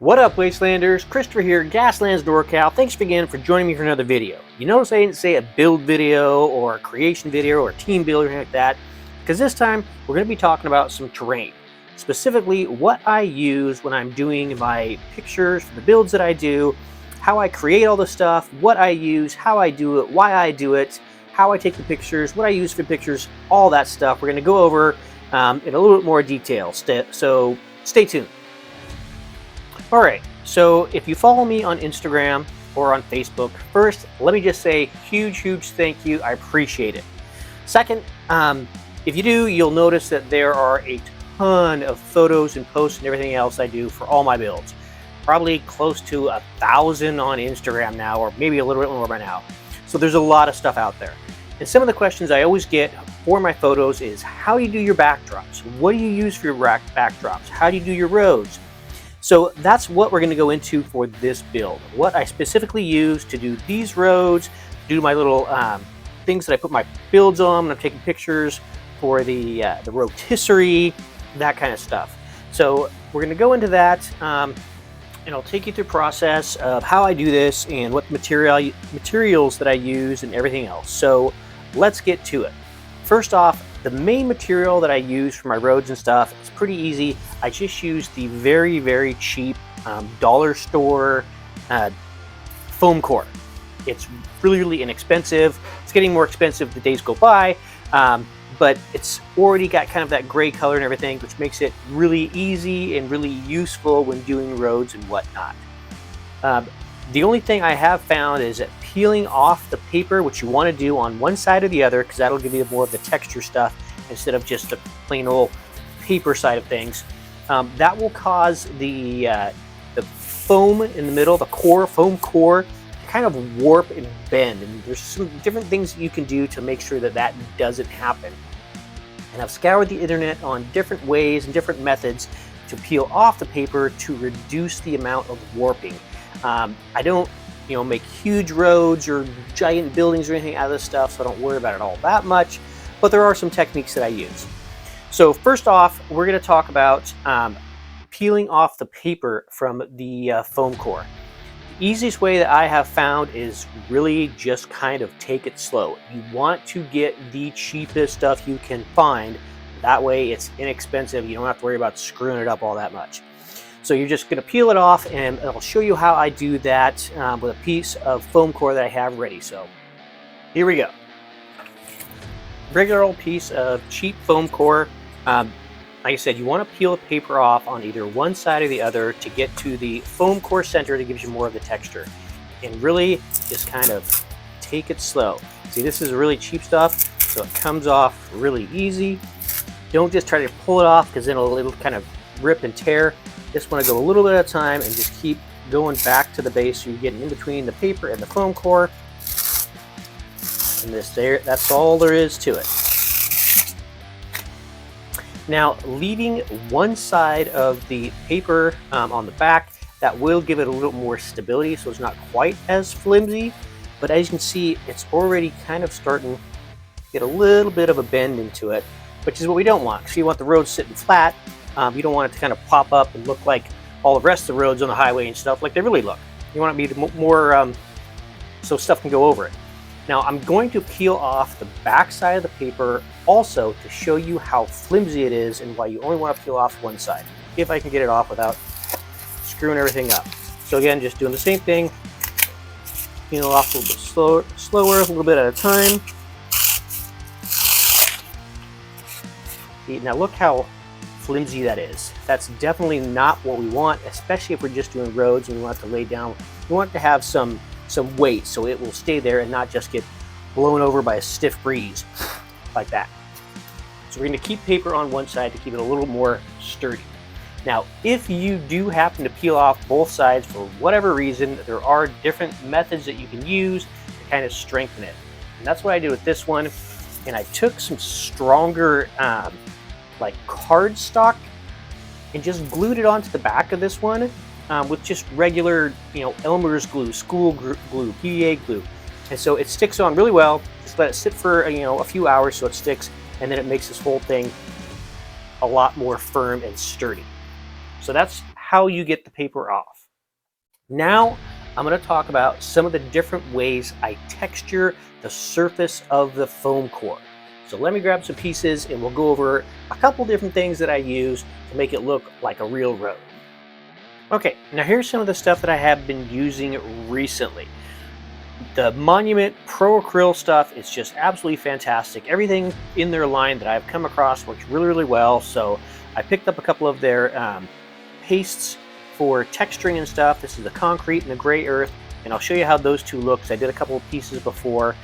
What up, Wastelanders? Christopher here, Gaslands NorCal. Thanks again for joining me for another video. You notice I didn't say a build video or a creation video or a team build or anything like that, because this time we're going to be talking about some terrain. Specifically, what I use when I'm doing my pictures for the builds that I do, how I create all the stuff, what I use, how I do it, why I do it, how I take the pictures, what I use for pictures, all that stuff. We're going to go over in a little bit more detail, so stay tuned. Alright, so if you follow me on Instagram or on Facebook, first, let me just say huge thank you. I appreciate it. Second, if you do, you'll notice that there are a ton of photos and posts and everything else I do for all my builds. Probably close to 1,000 on Instagram now, or maybe a little bit more by now. So there's a lot of stuff out there. And some of the questions I always get for my photos is, how do you do your backdrops? What do you use for your backdrops? How do you do your roads? So that's what we're going to go into for this build. What I specifically use to do these roads, do my little things that I put my builds on when I'm taking pictures for the rotisserie, that kind of stuff. So we're going to go into that, and I'll take you through the process of how I do this and what materials that I use and everything else. So let's get to it. First off, the main material that I use for my roads and stuff is pretty easy. I just use the very cheap dollar store foam core. It's really inexpensive. It's getting more expensive the days go by, but it's already got kind of that gray color and everything, which makes it really easy and really useful when doing roads and whatnot. The only thing I have found is that peeling off the paper, which you want to do on one side or the other, because that'll give you more of the texture stuff instead of just the plain old paper side of things. That will cause the foam in the middle, the foam core, to kind of warp and bend. And there's some different things that you can do to make sure that that doesn't happen. And I've scoured the internet on different ways and different methods to peel off the paper to reduce the amount of warping. I don't, make huge roads or giant buildings or anything out of this stuff, so I don't worry about it all that much, but there are some techniques that I use. So first off, we're going to talk about peeling off the paper from the foam core. The easiest way that I have found is really just kind of take it slow. You want to get the cheapest stuff you can find. That way it's inexpensive. You don't have to worry about screwing it up all that much. So you're just going to peel it off, and I'll show you how I do that with a piece of foam core that I have ready. So here we go. Regular old piece of cheap foam core. Like I said, you want to peel the paper off on either one side or the other to get to the foam core center that gives you more of the texture. And really just kind of take it slow. See, this is really cheap stuff, so it comes off really easy. Don't just try to pull it off, because then it'll kind of rip and tear. Just want to go a little bit at a time and just keep going back to the base, so you're getting in between the paper and the foam core. And that's all there is to it. Now, leaving one side of the paper on the back, that will give it a little more stability, so it's not quite as flimsy. But as you can see, it's already kind of starting to get a little bit of a bend into it, which is what we don't want. So you want the road sitting flat. You don't want it to kind of pop up and look like all the rest of the roads on the highway and stuff like they really look. You want it to be more so stuff can go over it. Now I'm going to peel off the back side of the paper also to show you how flimsy it is and why you only want to peel off one side. If I can get it off without screwing everything up. So again, just doing the same thing. Peel off a little bit slower, a little bit at a time. Now look how flimsy that is. That's definitely not what we want, especially if we're just doing roads and we want it to lay down. We want it to have some weight, so it will stay there and not just get blown over by a stiff breeze like that. So we're going to keep paper on one side to keep it a little more sturdy. Now, if you do happen to peel off both sides for whatever reason, there are different methods that you can use to kind of strengthen it. And that's what I did with this one. And I took some stronger like cardstock and just glued it onto the back of this one with just regular, Elmer's glue, school glue, PVA glue. And so it sticks on really well. Just let it sit for, a few hours so it sticks, and then it makes this whole thing a lot more firm and sturdy. So that's how you get the paper off. Now I'm going to talk about some of the different ways I texture the surface of the foam core. So let me grab some pieces and we'll go over a couple different things that I use to make it look like a real road. Okay, now here's some of the stuff that I have been using recently. The Monument Pro Acryl stuff is just absolutely fantastic. Everything in their line that I've come across works really, really well. So I picked up a couple of their pastes for texturing and stuff. This is the concrete and the gray earth, and I'll show you how those two look. I did a couple of pieces before.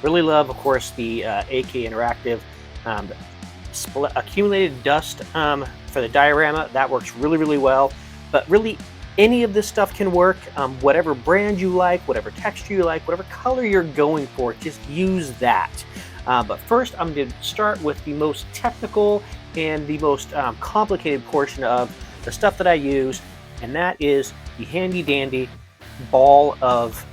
Really love, of course, the AK Interactive accumulated dust for the diorama. That works really, really well. But really, any of this stuff can work. Whatever brand you like, whatever texture you like, whatever color you're going for, just use that. But first, I'm going to start with the most technical and the most complicated portion of the stuff that I use, and that is the handy dandy ball of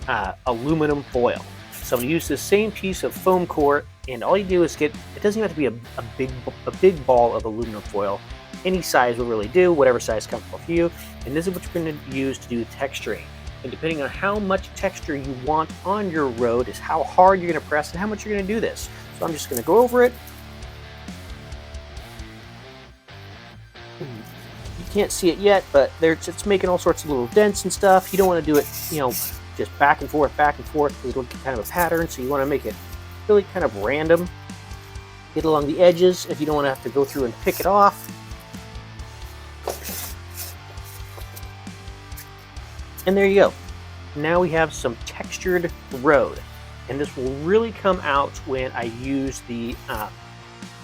aluminum foil. So I'm going to use the same piece of foam core, and all you do is get, it doesn't even have to be a big ball of aluminum foil. Any size will really do, whatever size is comfortable for you. And this is what you're going to use to do the texturing. And depending on how much texture you want on your road is how hard you're going to press and how much you're going to do this. So I'm just going to go over it. You can't see it yet, but it's making all sorts of little dents and stuff. You don't want to do it, just back and forth, because it'll get kind of a pattern. So you want to make it really kind of random. Get along the edges if you don't want to have to go through and pick it off. And there you go. Now we have some textured road. And this will really come out when I use the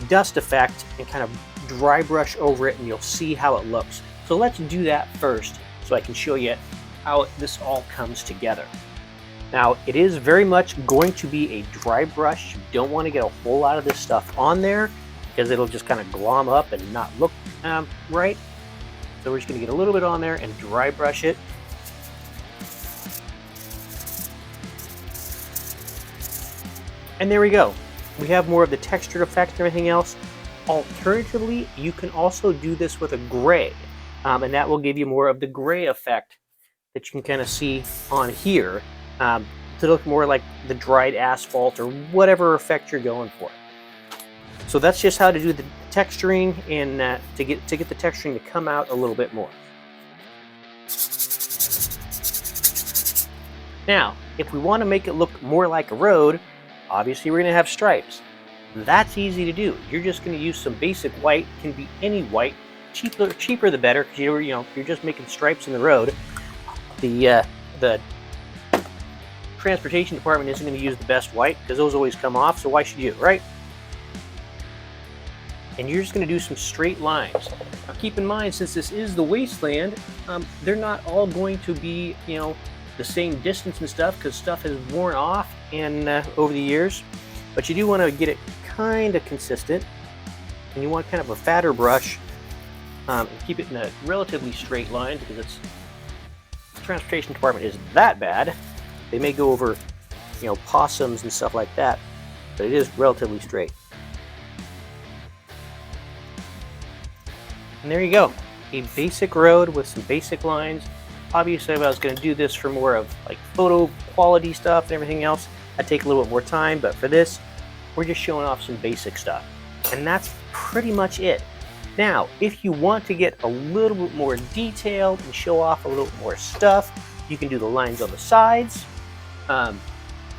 dust effect and kind of dry brush over it, and you'll see how it looks. So let's do that first so I can show you how this all comes together. Now, it is very much going to be a dry brush. You don't want to get a whole lot of this stuff on there because it'll just kind of glom up and not look right. So we're just going to get a little bit on there and dry brush it. And there we go. We have more of the textured effect and everything else. Alternatively, you can also do this with a gray, and that will give you more of the gray effect that you can kind of see on here to look more like the dried asphalt or whatever effect you're going for. So that's just how to do the texturing and to get the texturing to come out a little bit more. Now, if we want to make it look more like a road, obviously we're going to have stripes. That's easy to do. You're just going to use some basic white. It can be any white. Cheaper the better, because you're just making stripes in the road. The transportation department isn't going to use the best white because those always come off. So why should you, right? And you're just going to do some straight lines. Now keep in mind, since this is the wasteland, they're not all going to be the same distance and stuff, because stuff has worn off and over the years. But you do want to get it kind of consistent, and you want kind of a fatter brush and keep it in a relatively straight line, because the transportation department isn't that bad. They may go over possums and stuff like that, but it is relatively straight. And there you go, a basic road with some basic lines. Obviously, if I was going to do this for more of like photo quality stuff and everything else, I'd take a little bit more time, but for this, we're just showing off some basic stuff. And that's pretty much it. Now, if you want to get a little bit more detailed and show off a little bit more stuff, you can do the lines on the sides.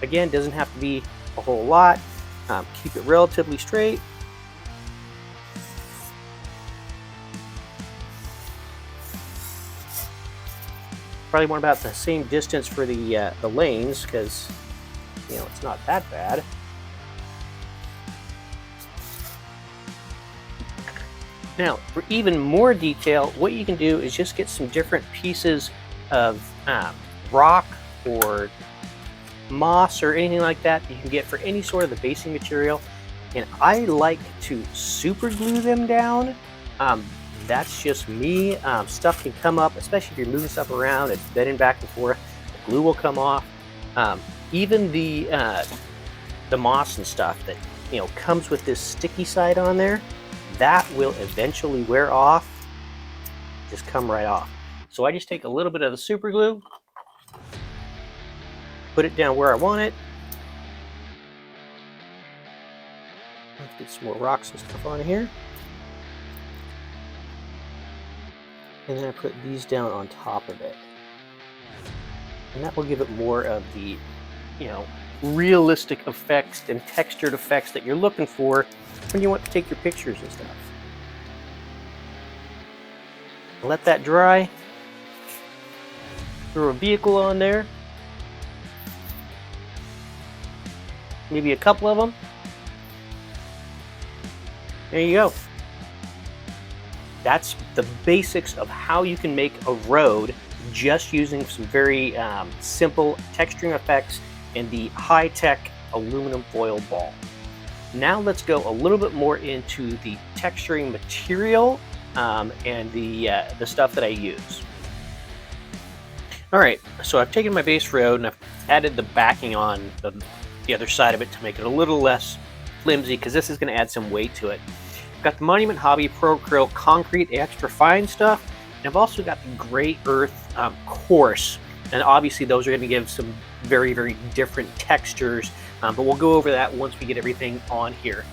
Again, doesn't have to be a whole lot. Keep it relatively straight. Probably want about the same distance for the lanes, because it's not that bad. Now, for even more detail, what you can do is just get some different pieces of rock or moss or anything like that you can get for any sort of the basing material. And I like to super glue them down. That's just me. Stuff can come up, especially if you're moving stuff around, it's bending back and forth. The glue will come off. Even the moss and stuff that comes with this sticky side on there, that will eventually wear off. just come right off. So I just take a little bit of the super glue, put it down where I want it. Let's get some more rocks and stuff on here. And then I put these down on top of it. And that will give it more of the, realistic effects and textured effects that you're looking for when you want to take your pictures and stuff. Let that dry. Throw a vehicle on there. Maybe a couple of them. There you go. That's the basics of how you can make a road just using some very simple texturing effects and the high-tech aluminum foil ball. Now let's go a little bit more into the texturing material and the stuff that I use. All right, so I've taken my base road and I've added the backing on the other side of it to make it a little less flimsy, because this is going to add some weight to it. I've got the Monument Hobby Pro Acrylic Concrete Extra Fine stuff, and I've also got the Gray Earth Coarse, and obviously those are going to give some very, very different textures, but we'll go over that once we get everything on here.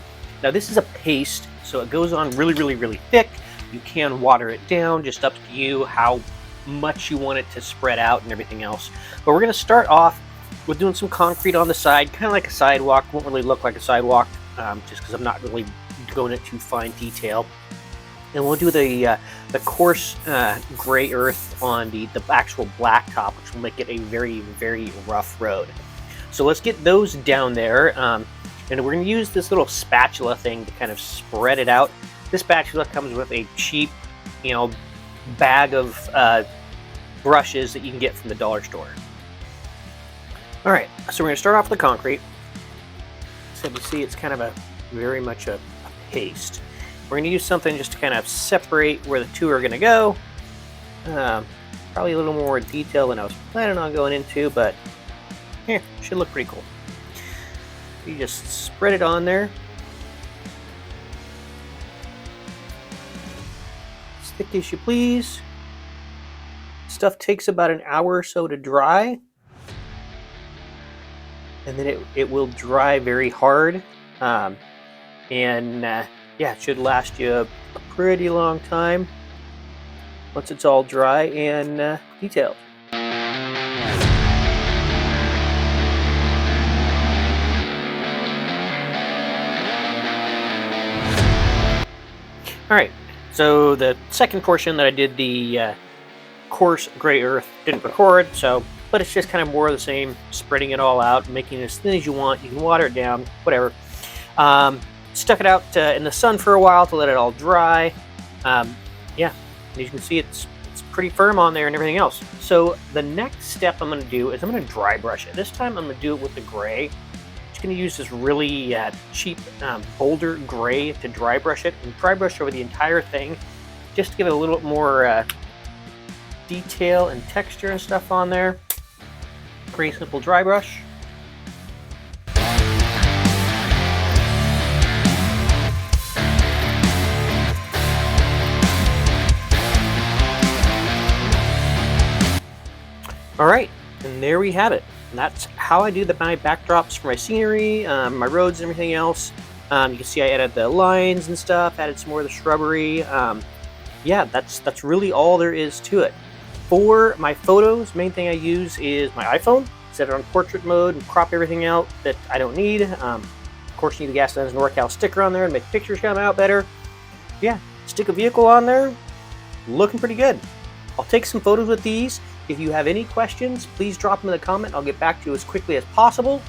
Now this is a paste, so it goes on really, really, really thick. You can water it down, just up to you how much you want it to spread out and everything else. But we're going to start off with doing some concrete on the side, kind of like a sidewalk. Won't really look like a sidewalk, just because I'm not really going into fine detail. And we'll do the coarse gray earth on the actual blacktop, which will make it a very, very rough road. So let's get those down there, and we're going to use this little spatula thing to kind of spread it out. This spatula comes with a cheap, bag of brushes that you can get from the dollar store. All right, so we're going to start off with the concrete. So you see, it's kind of very much a paste. We're going to use something just to kind of separate where the two are going to go. Probably a little more detail than I was planning on going into, but should look pretty cool. You just spread it on there. As thick as you please. Stuff takes about an hour or so to dry. And then it will dry very hard. It should last you a pretty long time once it's all dry and detailed. All right, so the second portion that I did, the coarse gray earth, didn't record, but it's just kind of more of the same, spreading it all out, making it as thin as you want. You can water it down, whatever. Stuck it out in the sun for a while to let it all dry. And as you can see, it's pretty firm on there and everything else. So the next step I'm going to do is I'm going to dry brush it. This time I'm going to do it with the gray. I'm just going to use this really cheap Boulder gray to dry brush it, and dry brush over the entire thing just to give it a little bit more detail and texture and stuff on there. Pretty simple dry brush. All right, and there we have it. And that's how I do my backdrops for my scenery, my roads and everything else. You can see I added the lines and stuff, added some more of the shrubbery. That's really all there is to it. For my photos, main thing I use is my iPhone. Set it on portrait mode and crop everything out that I don't need. Of course, you need the Gaslands NorCal sticker on there to make pictures come out better. Stick a vehicle on there, looking pretty good. I'll take some photos with these. If you have any questions, please drop them in the comment. I'll get back to you as quickly as possible.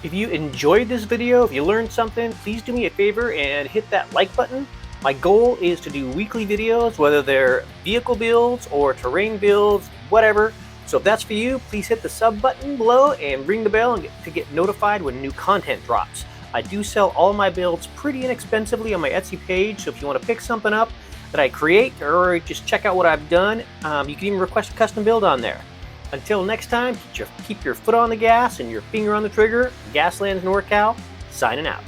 If you enjoyed this video, if you learned something, please do me a favor and hit that like button. My goal is to do weekly videos, whether they're vehicle builds or terrain builds, whatever. So if that's for you, please hit the sub button below and ring the bell and get notified when new content drops. I do sell all my builds pretty inexpensively on my Etsy page, so if you want to pick something up that I create or just check out what I've done, you can even request a custom build on there. Until next time, keep your foot on the gas and your finger on the trigger. Gaslands NorCal, signing out.